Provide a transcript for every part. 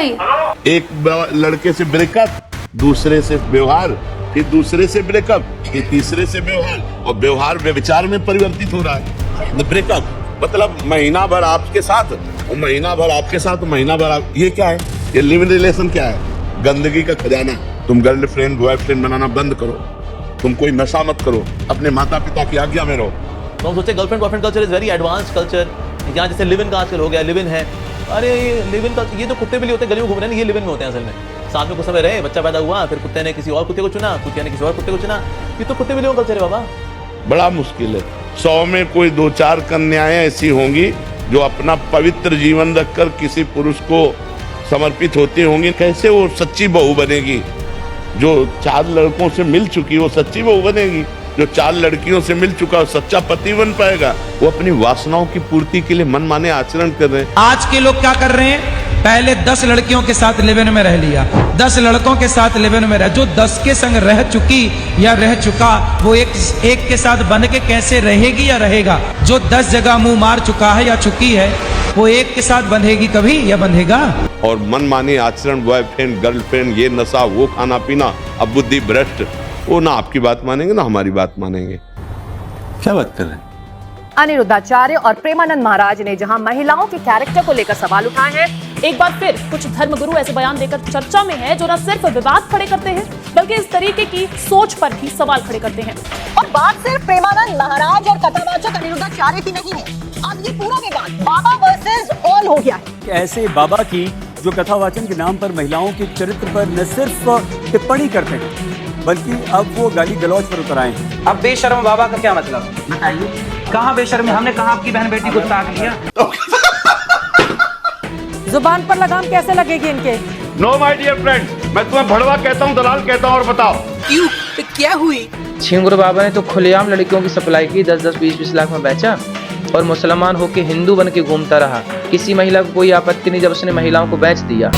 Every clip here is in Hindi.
भाई? एक लड़के से ब्रेकअप, दूसरे से व्यवहार, फिर दूसरे से ब्रेकअप, फिर तीसरे से व्यवहार, और व्यवहार व्यभिचार में परिवर्तित हो रहा है। ब्रेकअप मतलब महीना भर आपके साथ, और महीना भर आपके साथ, महीना भर आप, ये क्या है? ये लिव इन रिलेशन क्या है? गंदगी का खजाना। तुम गर्लफ्रेंड बॉयफ्रेंड बनाना बंद करो, तुम कोई नशा मत करो, अपने माता पिता की आज्ञा में रहो। तो हम सोचते girlfriend boyfriend culture is very advance culture, यहाँ जैसे लिव इन का आजकल हो गया, लिव इन है। अरे ये लिव इन का, ये जो कुत्ते बिल्ली होते हैं गली में घूम रहे हैं, ये लिव इन में होते हैं असल में। साथ में कुछ समय रहे, बच्चा पैदा हुआ, फिर कुत्ते ने किसी और कुत्ते को चुना, कुत्ते ने किसी और कुत्ते को चुना। ये तो कुत्ते बिल्लियों का कल्चर है बाबा। बड़ा मुश्किल है। 100 में कोई 2-4 कन्याएं ऐसी होंगी जो अपना पवित्र जीवन रखकर किसी पुरुष को समर्पित होती होंगी। कैसे वो सच्ची बहू बनेगी? जो 4 लड़कों से मिल चुकी वो सच्ची बहू बनेगी? जो 4 लड़कियों से मिल चुका सच्चा पति बन पाएगा? वो अपनी वासनाओं की पूर्ति के लिए मनमाने आचरण कर रहे हैं। आज के लोग क्या कर रहे हैं? पहले 10 लड़कियों के साथ लिव इन में रह लिया, 10 लड़कों के साथ लिव इन में रह, जो 10 के संग रह चुकी या रह चुका वो एक के साथ बन के कैसे रहेगी या रहेगा? जो 10 जगह मुंह मार चुका है या चुकी है वो एक के साथ बंधेगी कभी या बंधेगा? और मनमाने आचरण, बॉयफ्रेंड गर्लफ्रेंड, ये नशा, वो खाना पीना, अब बुद्धि भ्रष्ट, वो ना आपकी बात मानेंगे ना हमारी बात मानेंगे। क्या बात कर रहे हैं? अनिरुद्धाचार्य और प्रेमानंद महाराज ने जहां महिलाओं के कैरेक्टर को लेकर सवाल उठाए हैं, एक बार फिर कुछ धर्मगुरु ऐसे बयान देकर चर्चा में है जो न सिर्फ विवाद खड़े करते हैं बल्कि इस तरीके की सोच पर भी सवाल खड़े करते हैं। और बात सिर्फ प्रेमानंद महाराज और कथावाचक अनिरुद्धाचार्य की नहीं है, अब ये पूरा विवाद बाबा वर्सेस ऑल हो गया है। ऐसे बाबा की जो कथावाचन के नाम पर महिलाओं के चरित्र पर न सिर्फ टिप्पणी करते हैं बल्कि अब वो गाली गलौज पर उतर आए हैं। अब बेशर्म बाबा का क्या मतलब? बताइए, कहाँ बेशर्म है? हमने कहा आपकी बहन बेटी को ताक लिया? जुबान पर लगाम कैसे लगेगी इनके? नो माय डियर फ्रेंड, मैं तुम्हें भड़वा कहता हूँ, दलाल कहता हूँ, और बताओ क्यों? तो क्या हुई? छिंगुर बाबा ने तो खुलेआम लड़कियों की सप्लाई की, 10-10, 20-20 लाख में बेचा और मुसलमान होके हिंदू बन के घूमता रहा। किसी महिला को कोई आपत्ति नहीं जब उसने महिलाओं को बेच दिया।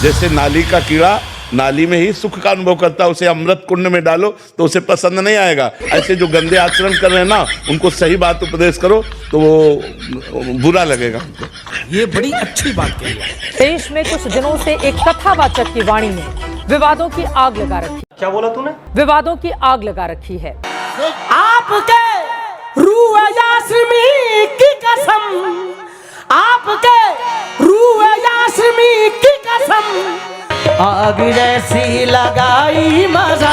जैसे नाली का कीड़ा नाली में ही सुख का अनुभव करता है, उसे अमृत कुंड में डालो तो उसे पसंद नहीं आएगा। ऐसे जो गंदे आचरण कर रहे हैं ना, उनको सही बात उपदेश करो तो वो बुरा लगेगा उनको। ये बड़ी अच्छी बात कही है। देश में कुछ दिनों से एक कथावाचक की वाणी ने विवादों की आग लगा रखी। क्या बोला तूने? विवादों की आग लगा रखी है। आपके रूह यास्मी की कसम, आपके रूह यास्मी की कसम, आग जैसी लगाई मजा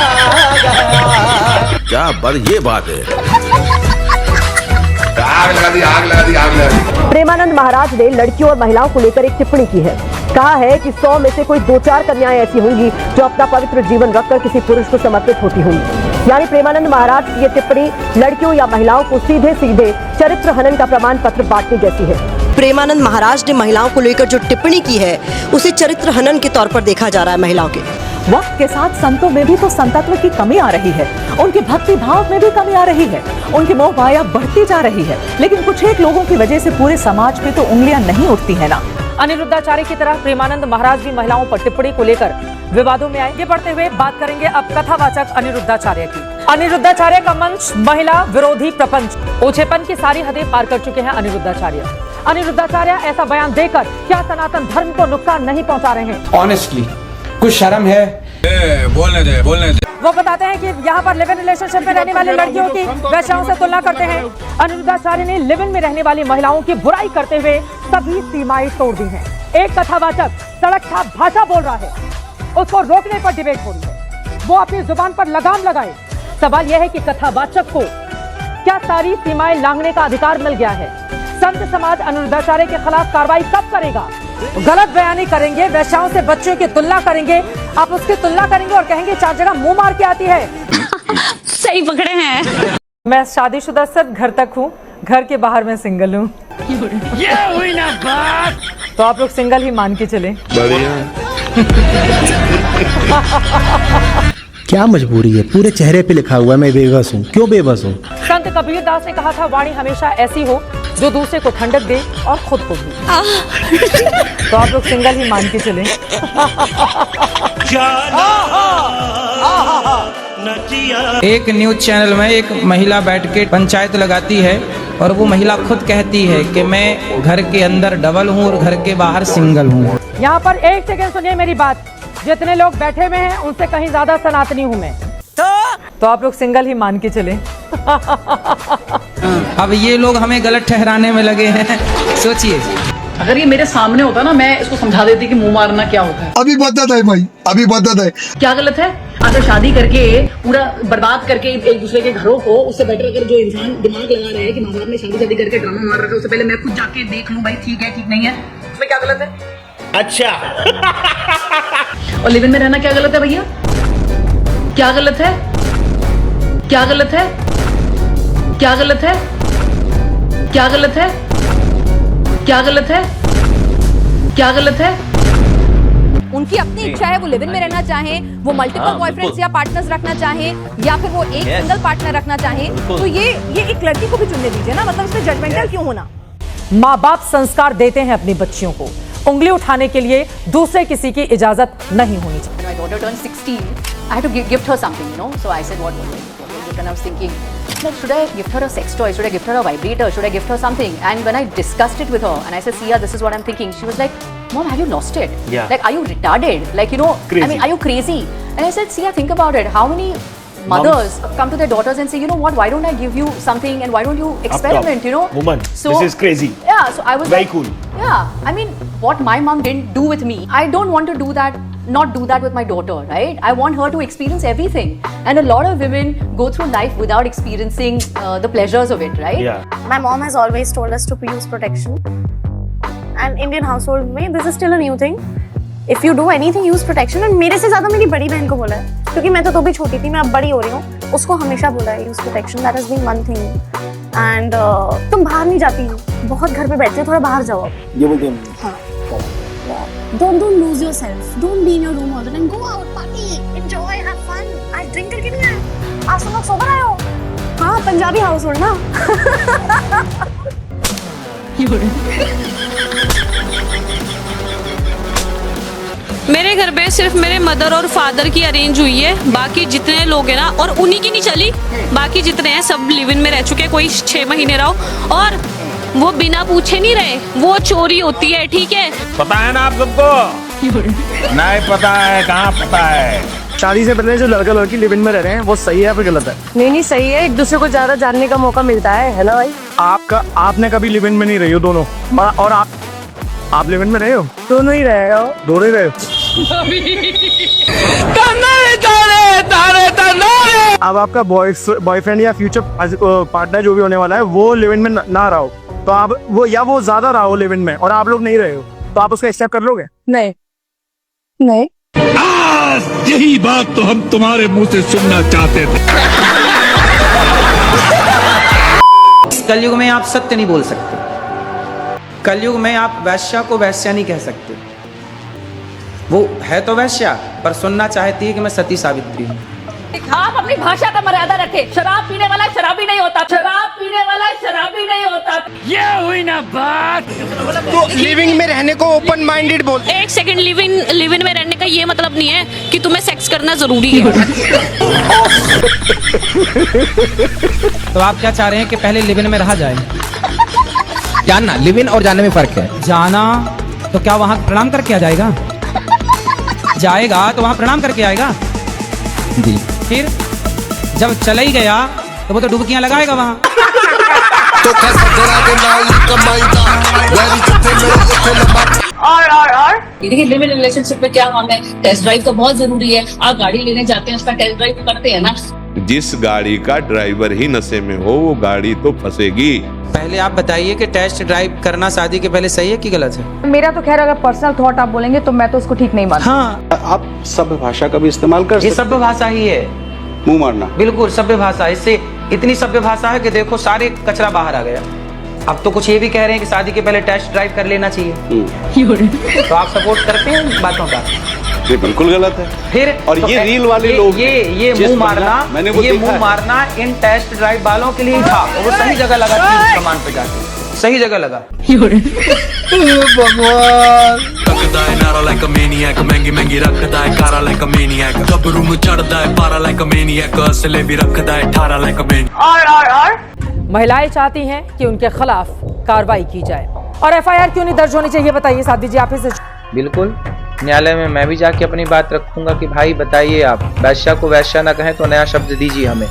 गया। क्या बात, ये बात है। आग लगा दी, आग लगा दी, आग लगा दी। प्रेमानंद महाराज ने लड़कियों और महिलाओं को लेकर एक टिप्पणी की है। कहा है कि 100 में से कोई 2-4 कन्याएं ऐसी होंगी जो अपना पवित्र जीवन रखकर किसी पुरुष को समर्पित होती होंगी। यानी प्रेमानंद महाराज की ये टिप्पणी लड़कियों या महिलाओं को सीधे सीधे चरित्र हनन का प्रमाण पत्र बांटने जैसी है। प्रेमानंद महाराज ने महिलाओं को लेकर जो टिप्पणी की है उसे चरित्र हनन के तौर पर देखा जा रहा है। महिलाओं के वक्त के साथ संतों में भी तो संतत्व की कमी आ रही है, उनके भक्ति भाव में भी कमी आ रही है, उनकी मोह माया बढ़ती जा रही है, लेकिन कुछ एक लोगों की वजह से पूरे समाज पे तो उंगलियां नहीं उठती है ना। अनिरुद्धाचार्य की तरह प्रेमानंद महाराज भी महिलाओं पर टिप्पणी को लेकर विवादों में आएंगे। बढ़ते हुए बात करेंगे अब कथावाचक अनिरुद्धाचार्य की। अनिरुद्धाचार्य का मंच महिला विरोधी प्रपंच, ओछेपन की सारी हदें पार कर चुके हैं अनिरुद्धाचार्य। अनिरुद्धाचार्य ऐसा बयान देकर क्या सनातन धर्म को नुकसान नहीं पहुंचा रहे हैं? ऑनेस्टली कुछ शर्म है? बोलने दे, बोलने दे। वो बताते हैं कि यहाँ पर लिव इन रिलेशनशिप में रहने वाली लड़कियों की वैश्याओं से तुलना करते हैं। अनिरुद्धाचार्य ने लिव इन में रहने वाली महिलाओं की बुराई करते हुए सभी सीमाएं तोड़ दी हैं। एक कथावाचक सड़क छाप भाषा बोल रहा है, उसको रोकने पर डिबेट हो रही है, वो अपनी जुबान पर लगाम लगाए। सवाल यह है कि कथावाचक को क्या सारी सीमाएं लांघने का अधिकार मिल गया है? संत समाज अनिरुद्धाचार्य के खिलाफ कार्रवाई कब करेगा? गलत बयानी करेंगे, वैश्याओं से बच्चों की तुलना करेंगे, आप उसकी तुलना करेंगे और कहेंगे 4 जगह मुंह मार के आती है। सही पकड़े हैं। मैं शादीशुदा सिर्फ घर तक हूँ, घर के बाहर मैं सिंगल हूँ। ये हुई ना बात। तो आप लोग सिंगल ही मान के चले। बढ़िया। क्या मजबूरी है? पूरे चेहरे पे लिखा हुआ है मैं बेबस हूँ। क्यों बेबस हूँ? संत कबीर दास ने कहा था, वाणी हमेशा ऐसी हो जो दूसरे को ठंडक दे और खुद को भी। तो आप लोग सिंगल ही मान के चले। एक न्यूज चैनल में एक महिला बैठ के पंचायत लगाती है और वो महिला खुद कहती है कि मैं घर के अंदर डबल हूँ और घर के बाहर सिंगल हूँ। यहाँ पर एक सेकंड सुनिए मेरी बात। जितने लोग बैठे हुए हैं उनसे कहीं ज्यादा सनातनी हूँ मैं। तो आप लोग सिंगल ही मान के चले। अब ये लोग हमें गलत ठहराने में लगे हैं। सोचिए, अगर ये मेरे सामने होता ना, मैं इसको समझा देती कि मुंह मारना क्या होता है। अभी बदत है भाई, अभी बदत है। क्या गलत है? अगर शादी करके पूरा बर्बाद करके एक दूसरे के घरों को, उससे बेटर अगर जो इंसान दिमाग लगा रहा है कि माँ बाप ने शादी करके ड्रामा मार रखा है, उससे पहले मैं खुद जाके देख लूं भाई ठीक है ठीक नहीं है, उसमें क्या गलत है? अच्छा। और लिव इन में रहना क्या गलत है भैया? क्या गलत है? क्या गलत है? क्या गलत है? क्या गलत है? क्या गलत है? क्या गलत है? उनकी अपनी इच्छा है, वो लिव इन में रहना चाहें, वो मल्टीपल बॉयफ्रेंड्स या पार्टनर्स रखना चाहें, या फिर वो एक सिंगल पार्टनर रखना चाहें, तो ये एक लड़की को भी चुनने दीजिए ना। मतलब इसमें जजमेंटल क्यों होना? माँ बाप संस्कार देते हैं अपनी बच्चियों को, उंगली उठाने के लिए दूसरे किसी की इजाजत नहीं होनी चाहिए। When my daughter turned 16, I had to gift her something, you know. So I said, what and I was thinking, like, should I gift her a sex toy? Should I gift her a vibrator? Should I gift her something? And when I discussed it with her, and I said, Sia, this is what I'm thinking. She was like, Mom, have you lost it? Yeah. Like, are you retarded? Like, you know, crazy. I mean, are you crazy? And I said, Sia, think about it. How many mothers come to their daughters and say, you know what, why don't I give you something and why don't you experiment, you know? Woman, so, this is crazy. Yeah, so I was Very like, cool. Yeah, I mean, what my mom didn't do with me, I don't want to do that, not do that with my daughter, right? I want her to experience everything. And a lot of women go through life without experiencing the pleasures of it, right? Yeah. My mom has always told us to use protection. And Indian household में this is still a new thing. If you do anything, use protection. And मेरे से ज़्यादा मेरी बड़ी बहन को बोला है, क्योंकि मैं तो भी छोटी थी, मैं अब बड़ी हो रही हूँ, उसको हमेशा बोला है use protection. That has been one thing. And तुम बाहर नहीं जाती, बहुत घर पे बैठते हो, थोड़ा बाहर जाओ अब। ये बोलते हैं। हाँ. Don't lose yourself. Don't be in your room all the time. Go out, party, enjoy, have fun. आज drink करके नहीं आए, आज तुम लोग सोबर आए हो। हाँ, पंजाबी हाउस होल्ड ना। मेरे घर पे सिर्फ मेरे मदर और फादर की अरेंज हुई है, बाकी जितने लोग हैं ना, और उन्हीं की नहीं चली, बाकी जितने हैं सब लिव इन में रह चुके हैं, कोई 6 महीने रहो, और वो बिना पूछे नहीं रहे, वो चोरी होती है, ठीक है? पता है ना आप सबको? नहीं पता है, कहाँ पता है? शादी से पहले जो लड़का लड़की लिव इन में रह रहे हैं वो सही है या फिर गलत है? नहीं सही है, एक दूसरे को ज्यादा जानने का मौका मिलता है ना भाई? आपने कभी लिव इन में नहीं रही हो दोनों, और आप लिव इन में रहे हो? दोनों ही रहे हो। दोनों ही रहे हो। अब आपका बॉयफ्रेंड या फ्यूचर पार्टनर जो भी होने वाला है वो लिव इन में ना रहा हो, तो आप वो ज्यादा रहा हो लिव इन में और आप लोग नहीं रहे हो, तो आप उसका एक्सेप्ट कर लोगे? नहीं। यही बात तो हम तुम्हारे मुंह से सुनना चाहते थे। कलयुग में आप सत्य नहीं बोल सकते, कलयुग में आप वैश्या को वैश्या नहीं कह सकते। वो है तो वैश्या, पर सुनना चाहती है कि मैं सती सावित्री हूँ। आप अपनी भाषा का मर्यादा रखें। शराब पीने वाला शराबी नहीं होता, शराब पीने वाला शराबी नहीं होता। ये हुई ना बात। तो लिविंग में रहने को ओपन माइंडेड बोलते हैं। एक सेकंड, लिव इन में रहने का ये मतलब नहीं है कि तुम्हें सेक्स करना जरूरी है। तो आप क्या चाह रहे हैं कि पहले लिव इन में रहा जाए? जानना, लिव इन और जानने में फर्क है। जाना तो क्या वहाँ प्रणाम करके आ जाएगा? जाएगा तो वहाँ प्रणाम करके आएगा जी। फिर जब चला ही गया तो वो तो डुबकियां लगाएगा वहाँ। देखिए, लिव इन रिलेशनशिप में क्या काम है? टेस्ट ड्राइव तो बहुत जरूरी है। आप गाड़ी लेने जाते हैं, उसका टेस्ट ड्राइव करते हैं ना। जिस गाड़ी का ड्राइवर ही नशे में हो वो गाड़ी तो फंसेगी। पहले आप बताइए कि टेस्ट ड्राइव करना शादी के पहले सही है कि गलत है? मेरा तो खैर, अगर पर्सनल थॉट आप बोलेंगे तो मैं तो उसको ठीक नहीं मानती। हाँ, आप सभ्य भाषा का भी इस्तेमाल कर सकते ये सभ्य भाषा ही है। मुंह मारना बिल्कुल सभ्य भाषा। इससे इतनी सभ्य भाषा है कि देखो सारे कचरा बाहर आ गया। अब तो कुछ ये भी कह रहे हैं कि शादी के पहले टेस्ट ड्राइव कर लेना चाहिए। तो आप सपोर्ट करते हैं इन बातों का? ये बिल्कुल गलत है। फिर और तो ये रील वाले लोग ये मुंह मारना, मैंने वो ये देखा मुंह है। मारना इन टेस्ट ड्राइव वालों के लिए ही था। और वो सही जगह लगा थी सामान पे जाके, सही जगह लगा। रखदा है नारा लाइक अ मैनियक, महंगी महंगी रखदा है कारा लाइक अ मैनियक, गबरू में चढ़दा है पारा लाइक अ मैनियक, असले भी रखदा है ठारा लाइक अ मैनियक। महिलाएं चाहती हैं कि उनके खिलाफ कार्रवाई की जाए। और एफआईआर क्यों नहीं दर्ज होनी चाहिए, बताइए साध्वी जी आप ही से। बिल्कुल, न्यायालय में मैं भी जाके अपनी बात रखूंगा कि भाई बताइए, आप वैश्या को वैश्या ना कहें तो नया शब्द दीजिए हमें।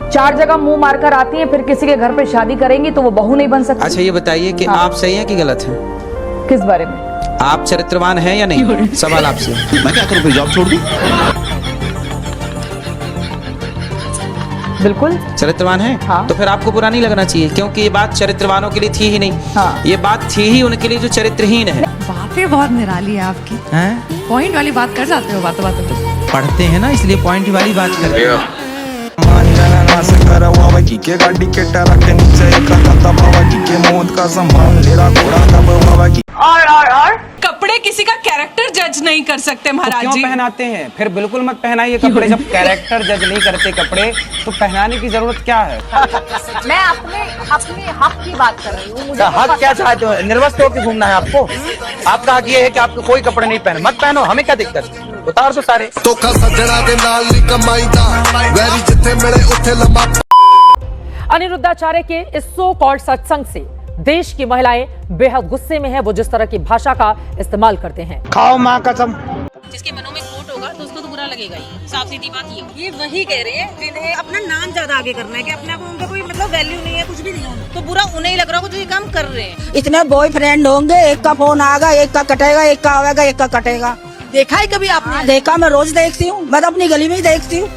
चार जगह मुंह मारकर आती हैं, फिर किसी के घर पे शादी करेंगी तो वो बहू नहीं बन सकती। अच्छा ये बताइए कि आप सही हैं कि गलत हैं? किस बारे में? आप चरित्रवान हैं या नहीं? सवाल आपसे। मैं क्या करूं, फिर जॉब छोड़ दूं? बिल्कुल चरित्रवान है। हाँ। तो फिर आपको बुरा नहीं लगना चाहिए, क्योंकि ये बात चरित्रवानों के लिए थी ही नहीं। हाँ। ये बात थी ही उनके लिए जो चरित्रहीन है। बातें बहुत निराली है आपकी, हैं? पॉइंट वाली बात कर जाते हो बातों बातों में। पढ़ते हैं ना, इसलिए पॉइंट वाली बात करते हैं। कपड़े किसी का कैरेक्टर जज नहीं कर सकते महाराज क्यों जी। पहनाते हैं? फिर बिल्कुल मत पहनाइए कपड़े। जब कैरेक्टर जज नहीं करते कपड़े तो पहनाने की जरूरत क्या है? मैं अपने हक की बात कर रही हूँ। हक क्या चाहते हो? निर्वस्त्र होकर घूमना है आपको? आपका हक ये है कि आपको कोई कपड़े नहीं पहने, मत पहनो, हमें क्या दिक्कत? उतार दो सारे। अनिरुद्धाचार्य के इस सो कॉल्ड सत्संग से देश की महिलाएं बेहद गुस्से में है। वो जिस तरह की भाषा का इस्तेमाल करते हैं। खाओ माँ कसम। जिसके मनों में खोट होगा तो उसको तो बुरा लगेगा ही। साफ सीधी बात ये वही कह रहे हैं जिन्हें अपना नाम ज्यादा आगे करना है कि अपने आप उनका कोई मतलब वैल्यू नहीं है, कुछ भी नहीं है, तो बुरा उन्हें ही लग रहा होगा जो ये काम कर रहे हैं। इतने बॉयफ्रेंड होंगे, एक का फोन आएगा, एक का कटेगा, एक का आएगा, एक का कटेगा। देखा है कभी आपने? देखा, मैं रोज देखती हूँ, मैं तो अपनी गली में ही देखती हूँ।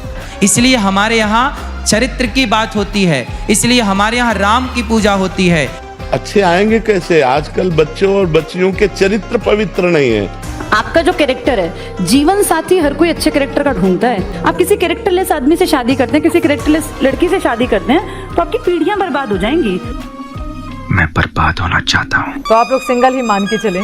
इसलिए हमारे यहाँ चरित्र की बात होती है, इसलिए हमारे यहाँ राम की पूजा होती है। अच्छे आएंगे कैसे? आजकल बच्चों और बच्चियों के चरित्र पवित्र नहीं है। आपका जो कैरेक्टर है, जीवन साथी हर कोई अच्छे कैरेक्टर का ढूंढता है। आप किसी कैरेक्टरलेस आदमी से शादी करते हैं, किसी कैरेक्टरलेस लड़की से शादी करते हैं, तो आपकी पीढ़ियां बर्बाद हो जाएंगी। मैं बर्बाद होना चाहता हूँ। तो आप लोग सिंगल ही मान के चले।